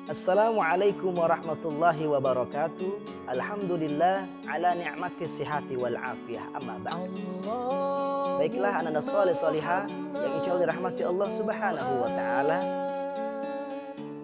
Assalamualaikum warahmatullahi wabarakatuh. Alhamdulillah ala ni'mati sihati wal afiyah, amma ba'd. Baiklah anak-anak soleh solihah yang insya Allah dirahmati Allah subhanahu wa ta'ala.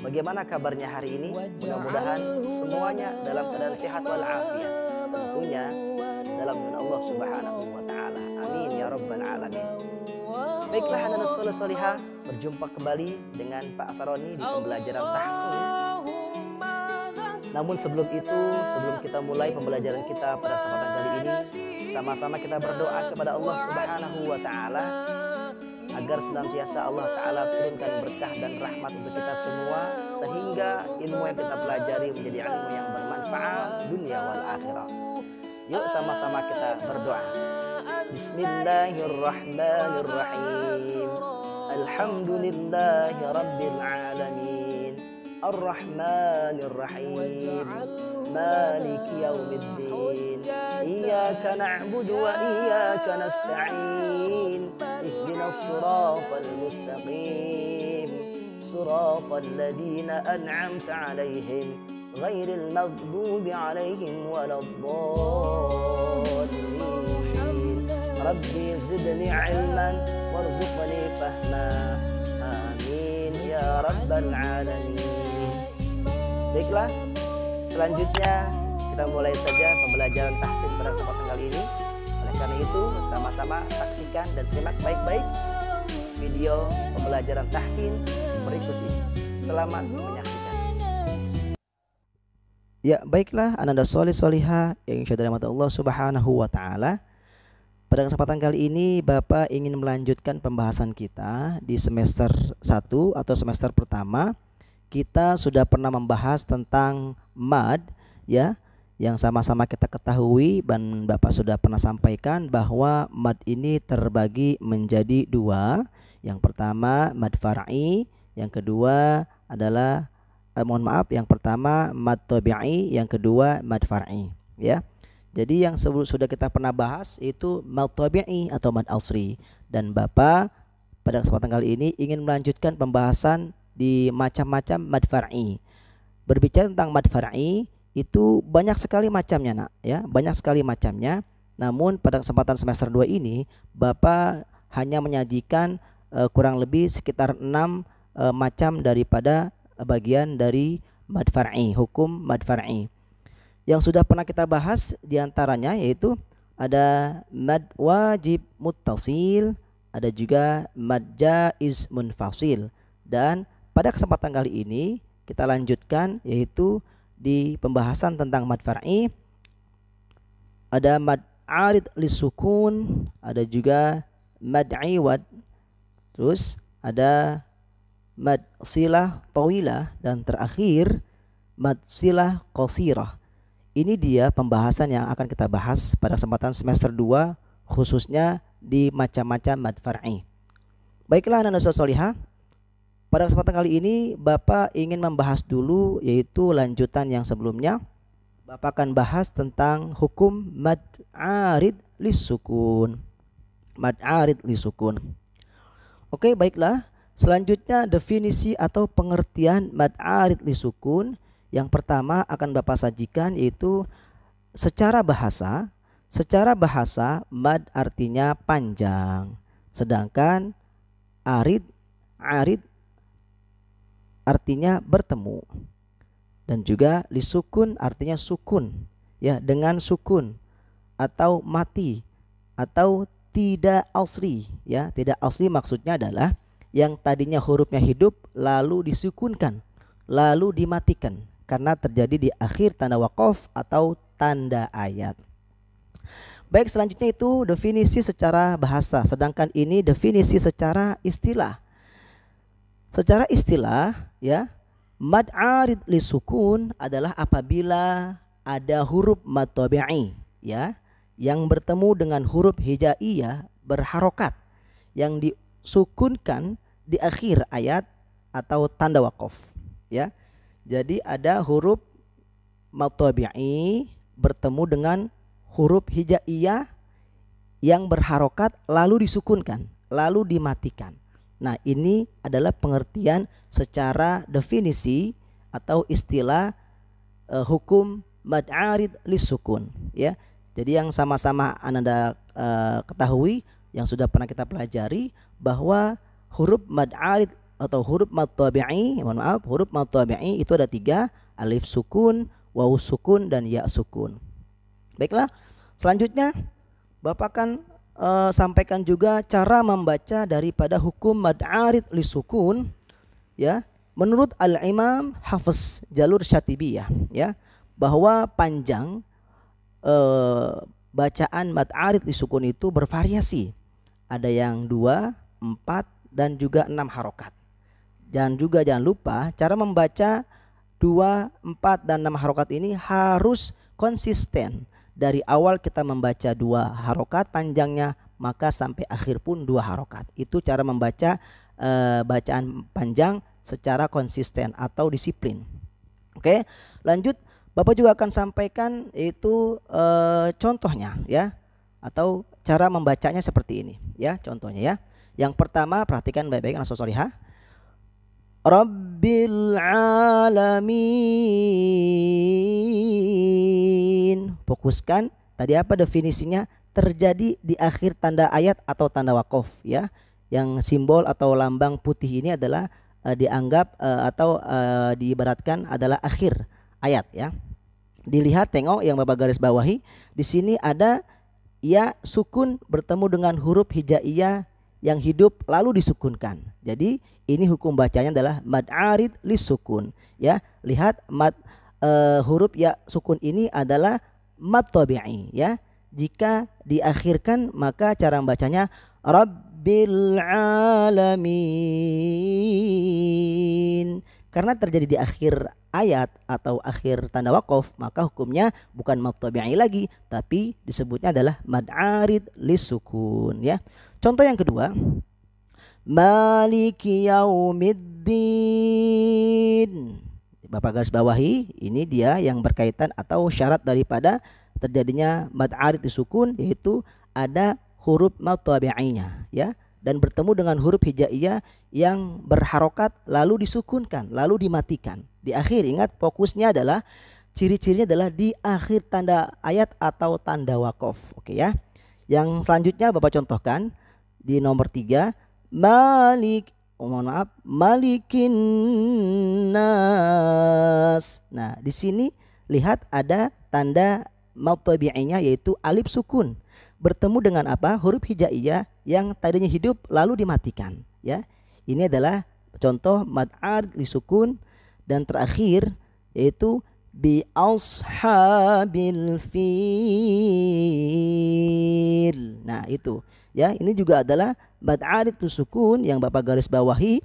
Bagaimana kabarnya hari ini? Mudah-mudahan semuanya dalam keadaan sehat wal afiyah. Tentunya dalam nama Allah subhanahu wa ta'ala. Amin ya rabbal alamin. Baiklah anak-anak soleh solihah, berjumpa kembali dengan Pak Asroni di pembelajaran tahsin. Namun sebelum itu, sebelum kita mulai pembelajaran kita pada kesempatan kali ini, sama-sama kita berdoa kepada Allah subhanahu wa ta'ala agar senantiasa Allah ta'ala turunkan berkah dan rahmat untuk kita semua, sehingga ilmu yang kita pelajari menjadi ilmu yang bermanfaat dunia wal akhirah. Yuk sama-sama kita berdoa. Bismillahirrahmanirrahim. Alhamdulillahi rabbil alamin. Ar-Rahmanir-Rahim. Maliki yaumiddin. Iyyaka na'budu wa iyyaka nasta'in. Ihdinas siratal mustaqim. Siratal ladzina an'amta 'alaihim ghairil maghdubi 'alaihim waladdallin. Rabbi zidni ilman warzuqni fahma. Amin ya rabbal alamin. Baiklah, selanjutnya kita mulai saja pembelajaran tahsin pada kesempatan kali ini. Oleh karena itu, sama-sama saksikan dan simak baik-baik video pembelajaran tahsin berikut ini. Selamat menyaksikan. Ya, baiklah anak-anak soleh solihah yang insya Allah Allah subhanahu wa ta'ala. Pada kesempatan kali ini Bapak ingin melanjutkan pembahasan kita di semester 1 atau semester pertama. Kita sudah pernah membahas tentang mad ya, yang sama-sama kita ketahui dan Bapak sudah pernah sampaikan bahwa mad ini terbagi menjadi dua. Yang pertama mad far'i, yang kedua adalah yang pertama mad tabi'i, yang kedua mad far'i ya. Jadi yang sudah kita pernah bahas itu mad tabi'i atau mad asri, dan Bapak pada kesempatan kali ini ingin melanjutkan pembahasan di macam-macam mad far'i. Berbicara tentang mad far'i itu banyak sekali macamnya nak ya, banyak sekali macamnya. Namun pada kesempatan semester 2 ini Bapak hanya menyajikan kurang lebih sekitar 6 macam daripada bagian dari mad far'i, hukum mad far'i. Yang sudah pernah kita bahas diantaranya yaitu ada mad wajib muttasil, ada juga mad jaiz munfasil. Dan pada kesempatan kali ini kita lanjutkan yaitu di pembahasan tentang mad far'i. Ada mad arid lisukun, ada juga mad iwad, terus ada mad silah tawilah, dan terakhir mad silah qasirah. Ini dia pembahasan yang akan kita bahas pada kesempatan semester 2 khususnya di macam-macam mad far'i. Baiklah anak-anak solihah, pada kesempatan kali ini Bapak ingin membahas dulu yaitu lanjutan yang sebelumnya. Bapak akan bahas tentang hukum mad arid lisukun. Mad arid lisukun. Oke, baiklah. Selanjutnya definisi atau pengertian mad arid lisukun. Yang pertama akan Bapak sajikan yaitu secara bahasa mad artinya panjang, sedangkan arid artinya bertemu, dan juga lisukun artinya sukun ya, dengan sukun atau mati atau tidak asli ya. Tidak asli maksudnya adalah yang tadinya hurufnya hidup lalu disukunkan lalu dimatikan karena terjadi di akhir tanda waqaf atau tanda ayat. Baik, selanjutnya itu definisi secara bahasa, sedangkan ini definisi secara istilah. Secara istilah ya, mad arid lisukun adalah apabila ada huruf mad tabi'i ya yang bertemu dengan huruf hijaiyah berharokat yang disukunkan di akhir ayat atau tanda waqaf ya. Jadi ada huruf mad tabi'i bertemu dengan huruf hijaiyah yang berharokat lalu disukunkan, lalu dimatikan. Nah, ini adalah pengertian secara definisi atau istilah hukum mad arid lisukun ya. Jadi yang sama-sama Anda ketahui yang sudah pernah kita pelajari bahwa huruf mad arid atau huruf mad tabi'i, huruf mad tabi'i itu ada 3, alif sukun, waw sukun, dan ya sukun. Baiklah, selanjutnya Bapak akan sampaikan juga cara membaca daripada hukum mad arid lisukun ya. Menurut Al-Imam Hafiz Jalur Syatibiyah ya, bahwa panjang bacaan mad arid lisukun itu bervariasi. Ada yang 2, 4, dan juga 6 harokat. Dan juga jangan lupa cara membaca 2, 4, dan 6 harokat ini harus konsisten. Dari awal kita membaca 2 harokat panjangnya, maka sampai akhir pun 2 harokat. Itu cara membaca bacaan panjang secara konsisten atau disiplin. Oke, lanjut. Bapak juga akan sampaikan itu contohnya ya, atau cara membacanya seperti ini ya, contohnya ya. Yang pertama, perhatikan baik-baik anak solihah. Rabbil alamin. Fokuskan, tadi apa definisinya? Terjadi di akhir tanda ayat atau tanda wakof ya. Yang simbol atau lambang putih ini adalah dianggap atau diibaratkan adalah akhir ayat ya. Dilihat, tengok yang Bapak garis bawahi. Di sini ada ya sukun bertemu dengan huruf hijaiyah yang hidup lalu disukunkan. Jadi ini hukum bacanya adalah mad arid lisukun ya. Lihat huruf ya sukun ini adalah mad tabi'i ya. Jika diakhirkan maka cara membacanya Rabbil alamin. Karena terjadi di akhir ayat atau akhir tanda wakof, maka hukumnya bukan mad tabi'i lagi, tapi disebutnya adalah mad arid lisukun ya. Contoh yang kedua, Maliki yaumiddin. Bapak garis bawahi, ini dia yang berkaitan atau syarat daripada terjadinya mad arid lisukun, yaitu ada huruf mad tabi'inya ya, dan bertemu dengan huruf hijaiyah yang berharokat lalu disukunkan, lalu dimatikan. Di akhir, ingat fokusnya adalah ciri-cirinya adalah di akhir tanda ayat atau tanda wakof. Oke ya. Yang selanjutnya Bapak contohkan di nomor 3, Malikin nas. Nah, di sini lihat ada tanda mad tabi'inya yaitu alif sukun. Bertemu dengan apa? Huruf hijaiyah yang tadinya hidup lalu dimatikan ya. Ini adalah contoh mad arid lisukun. Dan terakhir yaitu bi ashabil fil. Nah, itu ya, ini juga adalah mad arid lisukun yang Bapak garis bawahi.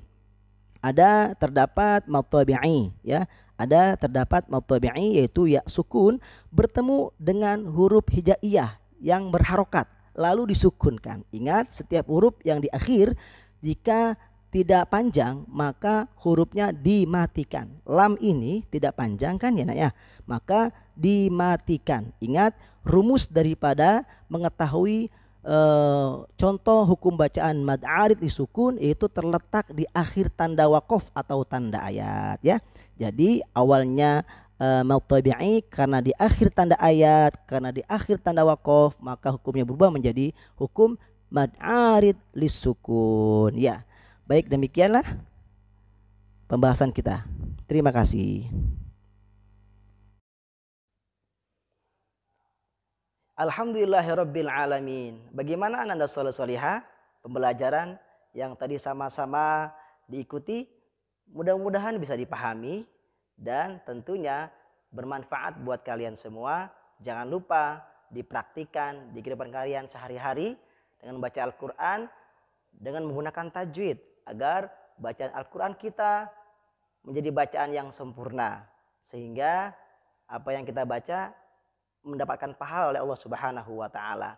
Ada terdapat mad tabi'i ya. Ada terdapat mad tabi'i yaitu ya sukun bertemu dengan huruf hijaiyah yang berharokat lalu disukunkan. Ingat, setiap huruf yang di akhir jika tidak panjang maka hurufnya dimatikan. Lam ini tidak panjang kan ya nak ya, maka dimatikan. Ingat rumus daripada mengetahui contoh hukum bacaan mad arid lisukun itu terletak di akhir tanda wakof atau tanda ayat ya. Jadi awalnya mad tabi'i karena di akhir tanda ayat, karena di akhir tanda wakof, maka hukumnya berubah menjadi hukum mad arid lisukun ya. Baik, demikianlah pembahasan kita. Terima kasih. Alhamdulillahirabbil alamin. Bagaimana Anda soleh-solihah pembelajaran yang tadi sama-sama diikuti? Mudah-mudahan bisa dipahami dan tentunya bermanfaat buat kalian semua. Jangan lupa dipraktikan di kehidupan kalian sehari-hari dengan membaca Al-Qur'an dengan menggunakan tajwid agar bacaan Al-Qur'an kita menjadi bacaan yang sempurna sehingga apa yang kita baca mendapatkan pahala oleh Allah Subhanahu wa taala.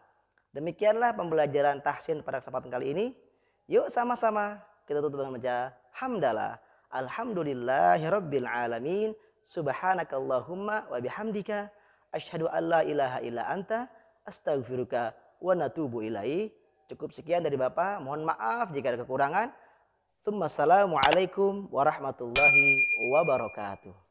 Demikianlah pembelajaran tahsin pada kesempatan kali ini. Yuk sama-sama kita tutup dengan membaca hamdalah. Alhamdulillahirabbil alamin. Subhanakallahumma wa bihamdika asyhadu an la ilaha illa anta astaghfiruka wa natubu ilaih. Cukup sekian dari Bapak. Mohon maaf jika ada kekurangan. Assalamualaikum warahmatullahi wabarakatuh.